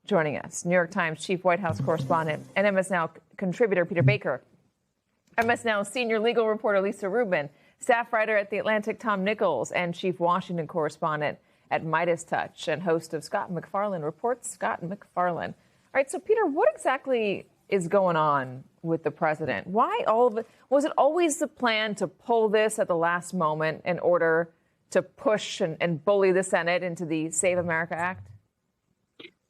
joining us, New York Times chief White House correspondent and MS Now contributor Peter Baker, MS Now senior legal reporter Lisa Rubin, staff writer at The Atlantic Tom Nichols, and chief Washington correspondent at Midas Touch and host of Scott MacFarlane Reports, Scott MacFarlane. All right, so Peter, what exactly is going on with the president? Why all of it? Was it always the plan to pull this at the last moment in order to push and bully the Senate into the Save America Act?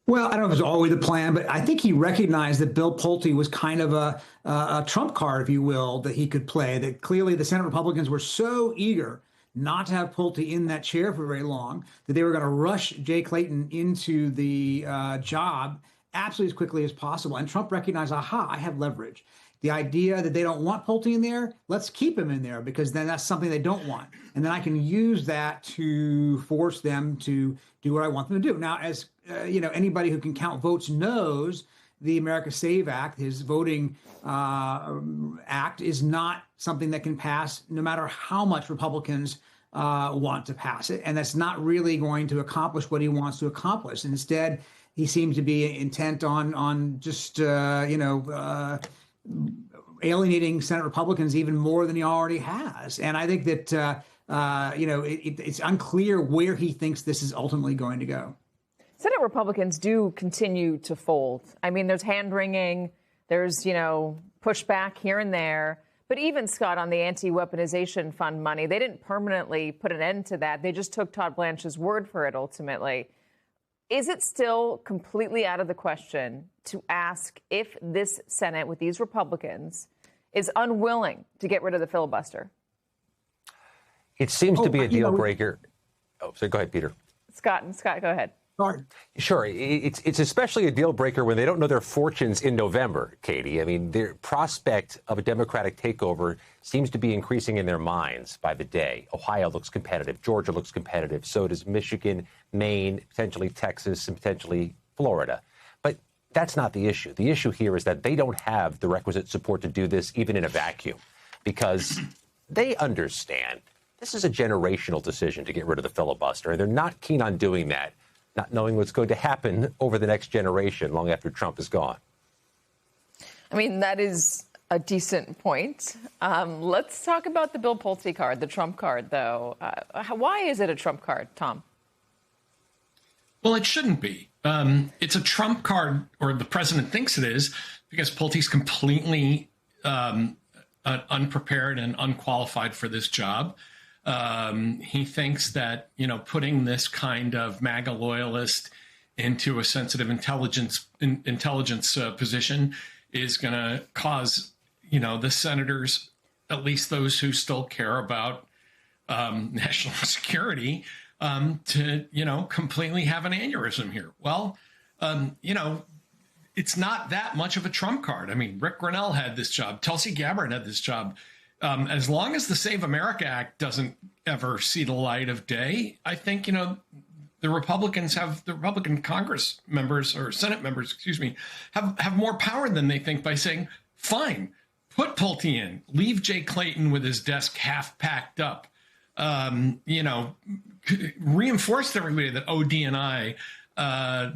Well, I don't know if it was always the plan, but I think he recognized that Bill Pulte was kind of a trump card, if you will, that he could play, that clearly the Senate Republicans were so eager not to have Pulte in that chair for very long that they were going to rush Jay Clayton into the job absolutely as quickly as possible. And Trump recognized, aha, I have leverage. The idea that they don't want Pulte in there, let's keep him in there because then that's something they don't want. And then I can use that to force them to do what I want them to do. Now, as anybody who can count votes knows, the America Save Act, his voting act, is not something that can pass no matter how much Republicans want to pass it. And that's not really going to accomplish what he wants to accomplish. And instead, he seems to be intent on just, alienating Senate Republicans even more than he already has. And I think that, it's unclear where he thinks this is ultimately going to go. Senate Republicans do continue to fold. I mean, there's hand-wringing, there's, pushback here and there. But even, Scott, on the anti-weaponization fund money, they didn't permanently put an end to that. They just took Todd Blanche's word for it, ultimately. Is it still completely out of the question to ask if this Senate, with these Republicans, is unwilling to get rid of the filibuster? It seems to be a deal breaker. So go ahead, Peter. Scott, go ahead. Sorry. Sure. It's especially a deal breaker when they don't know their fortunes in November, Katie. I mean, the prospect of a Democratic takeover seems to be increasing in their minds by the day. Ohio looks competitive. Georgia looks competitive. So does Michigan, Maine, potentially Texas, and potentially Florida. But that's not the issue. The issue here is that they don't have the requisite support to do this, even in a vacuum, because they understand this is a generational decision to get rid of the filibuster, and they're not keen on doing that, not knowing what's going to happen over the next generation long after Trump is gone. I mean, that is a decent point. Let's talk about the Bill Pulte card, the Trump card, though. Why is it a Trump card, Tom? Well, it shouldn't be. It's a Trump card, or the president thinks it is, because Pulte's completely unprepared and unqualified for this job. He thinks that, putting this kind of MAGA loyalist into a sensitive intelligence position is going to cause, the senators, at least those who still care about national security, to, completely have an aneurysm here. Well, it's not that much of a Trump card. I mean, Rick Grenell had this job. Tulsi Gabbard had this job. As long as the Save America Act doesn't ever see the light of day, I think, the Republican Congress members or Senate members, have more power than they think by saying, fine, put Pulte in, leave Jay Clayton with his desk half packed up, reinforce to everybody that ODNI,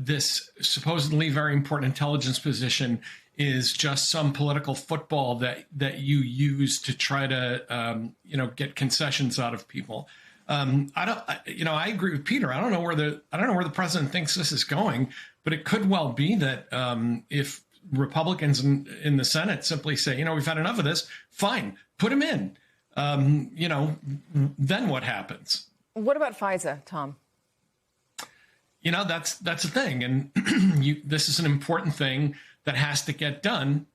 this supposedly very important intelligence position, is just some political football that you use to try to, get concessions out of people. I agree with Peter. I don't know where the president thinks this is going, but it could well be that if Republicans in the Senate simply say, we've had enough of this, fine, put him in. Then what happens? What about FISA, Tom? That's the thing. And this is an important thing that has to get done.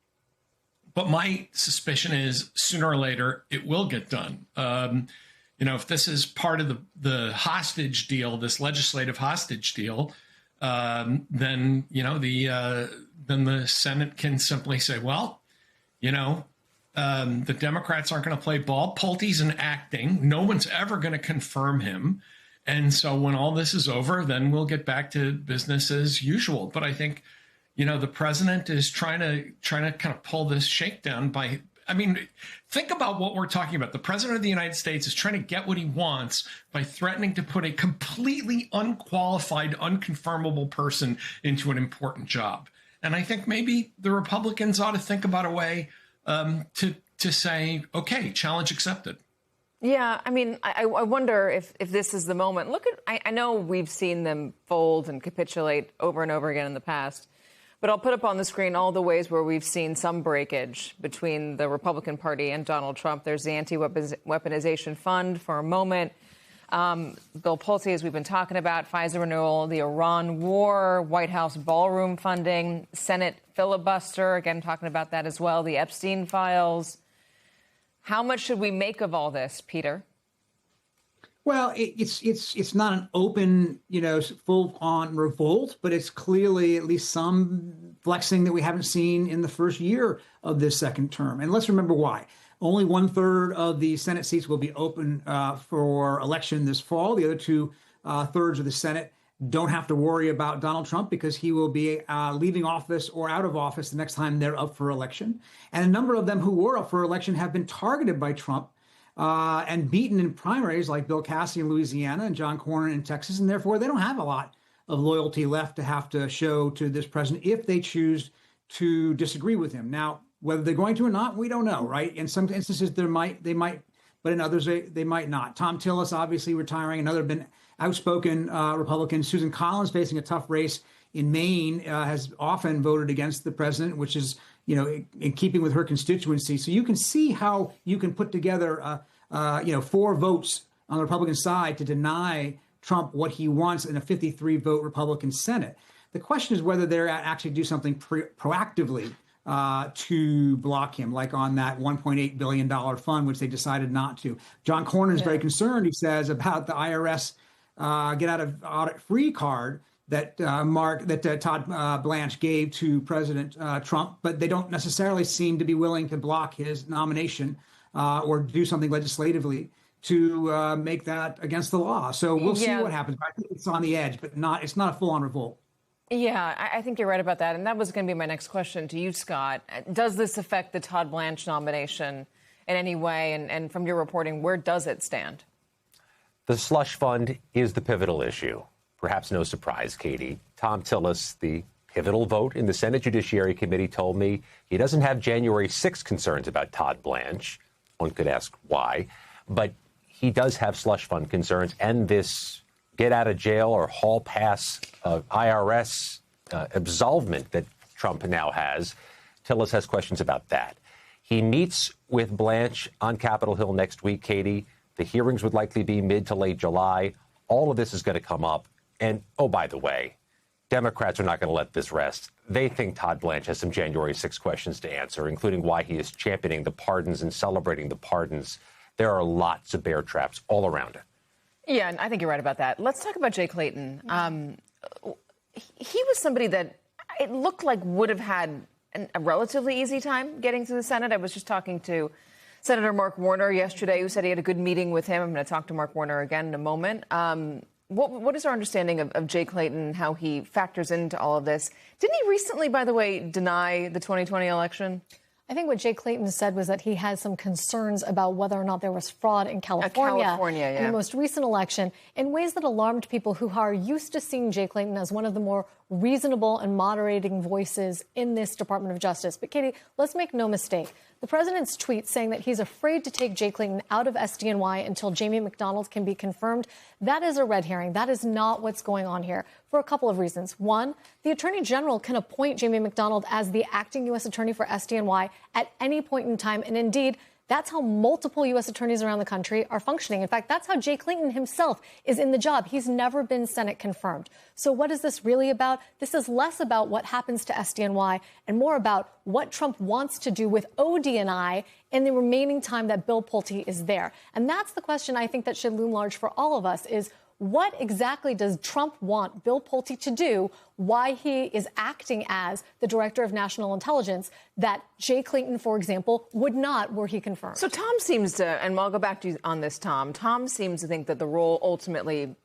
But my suspicion is sooner or later it will get done. If this is part of the hostage deal, this legislative hostage deal, then the Senate can simply say, well, the Democrats aren't going to play ball. Pulte's an acting. No one's ever going to confirm him. And so when all this is over, then we'll get back to business as usual. But I think, the president is trying to kind of pull this shakedown by I mean, think about what we're talking about. The president of the United States is trying to get what he wants by threatening to put a completely unqualified, unconfirmable person into an important job. And I think maybe the Republicans ought to think about a way to say, okay, challenge accepted. Yeah, I mean, I wonder if this is the moment. Look at, I know we've seen them fold and capitulate over and over again in the past, but I'll put up on the screen all the ways where we've seen some breakage between the Republican Party and Donald Trump. There's the anti-weaponization fund for a moment. Bill Pulte, as we've been talking about, FISA renewal, the Iran war, White House ballroom funding, Senate filibuster, again, talking about that as well, the Epstein files. How much should we make of all this, Peter? Well, it's not an open, full-on revolt, but it's clearly at least some flexing that we haven't seen in the first year of this second term. And let's remember why. Only 1/3 of the Senate seats will be open for election this fall. The other 2/3 of the Senate don't have to worry about Donald Trump because he will be leaving office or out of office the next time they're up for election. And a number of them who were up for election have been targeted by Trump and beaten in primaries, like Bill Cassidy in Louisiana and John Cornyn in Texas. And therefore, they don't have a lot of loyalty left to have to show to this president if they choose to disagree with him. Now, whether they're going to or not, we don't know, right? In some instances, they might, but in others, they might not. Tom Tillis, obviously retiring, another been outspoken Republican. Susan Collins, facing a tough race in Maine, has often voted against the president, which is, in keeping with her constituency. So you can see how you can put together, 4 votes on the Republican side to deny Trump what he wants in a 53-vote Republican Senate. The question is whether they're actually do something proactively to block him, like on that $1.8 billion fund, which they decided not to. John Cornyn is very concerned, he says, about the IRS get out of audit free card that Todd Blanche gave to President Trump, but they don't necessarily seem to be willing to block his nomination or do something legislatively to make that against the law. So we'll see what happens. I think it's on the edge, but it's not a full-on revolt. Yeah, I think you're right about that. And that was going to be my next question to you, Scott. Does this affect the Todd Blanche nomination in any way? And from your reporting, where does it stand? The slush fund is the pivotal issue. Perhaps no surprise, Katie. Tom Tillis, the pivotal vote in the Senate Judiciary Committee, told me he doesn't have January 6 concerns about Todd Blanche. One could ask why. But he does have slush fund concerns and this get out of jail or hall pass IRS absolvement that Trump now has. Tillis has questions about that. He meets with Blanche on Capitol Hill next week, Katie. The hearings would likely be mid to late July. All of this is going to come up. And, oh, by the way, Democrats are not going to let this rest. They think Todd Blanche has some January 6 questions to answer, including why he is championing the pardons and celebrating the pardons. There are lots of bear traps all around it. Yeah, and I think you're right about that. Let's talk about Jay Clayton. He was somebody that it looked like would have had a relatively easy time getting to the Senate. I was just talking to Senator Mark Warner yesterday, who said he had a good meeting with him. I'm going to talk to Mark Warner again in a moment. What is our understanding of Jay Clayton, how he factors into all of this? Didn't he recently, by the way, deny the 2020 election? I think what Jay Clayton said was that he had some concerns about whether or not there was fraud in California in the most recent election in ways that alarmed people who are used to seeing Jay Clayton as one of the more reasonable and moderating voices in this Department of Justice. But, Katie, let's make no mistake. The president's tweet saying that he's afraid to take Jay Clayton out of SDNY until Jamie McDonald can be confirmed, that is a red herring. That is not what's going on here for a couple of reasons. One, the attorney general can appoint Jamie McDonald as the acting U.S. attorney for SDNY at any point in time. And indeed, that's how multiple U.S. attorneys around the country are functioning. In fact, that's how Jay Clayton himself is in the job. He's never been Senate confirmed. So what is this really about? This is less about what happens to SDNY and more about what Trump wants to do with ODNI in the remaining time that Bill Pulte is there. And that's the question I think that should loom large for all of us is, what exactly does Trump want Bill Pulte to do? Why he is acting as the director of national intelligence that Jay Clayton, for example, would not were he confirmed. So Tom seems to, and I'll go back to you on this, Tom. Tom seems to think that the role ultimately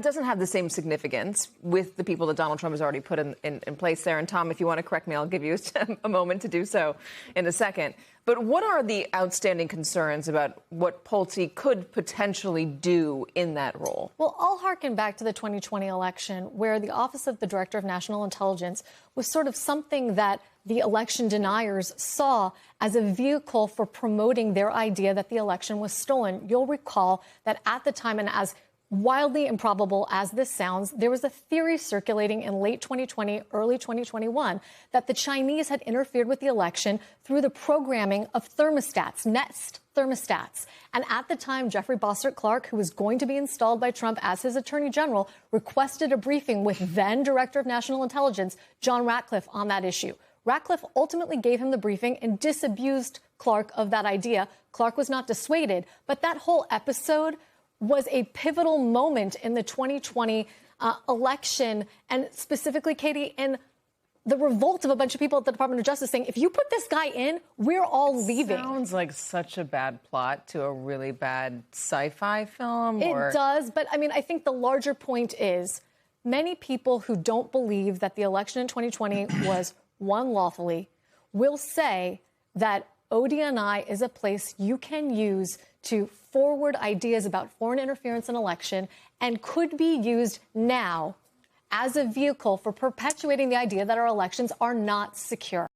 doesn't have the same significance with the people that Donald Trump has already put in place there. And Tom, if you want to correct me, I'll give you a moment to do so in a second. But what are the outstanding concerns about what Pulte could potentially do in that role? Well, I'll harken back to the 2020 election, where the Office of the Director of National Intelligence was sort of something that the election deniers saw as a vehicle for promoting their idea that the election was stolen. You'll recall that at the time, and as wildly improbable as this sounds, there was a theory circulating in late 2020, early 2021, that the Chinese had interfered with the election through the programming of thermostats, Nest thermostats. And at the time, Jeffrey Bossert Clark, who was going to be installed by Trump as his attorney general, requested a briefing with then Director of National Intelligence, John Ratcliffe, on that issue. Ratcliffe ultimately gave him the briefing and disabused Clark of that idea. Clark was not dissuaded, but that whole episode was a pivotal moment in the 2020 election, and specifically, Katie, in the revolt of a bunch of people at the Department of Justice saying, if you put this guy in, we're all leaving. Sounds like such a bad plot to a really bad sci-fi film. It does, but I mean, I think the larger point is many people who don't believe that the election in 2020 was won lawfully will say that ODNI is a place you can use to forward ideas about foreign interference in election and could be used now as a vehicle for perpetuating the idea that our elections are not secure.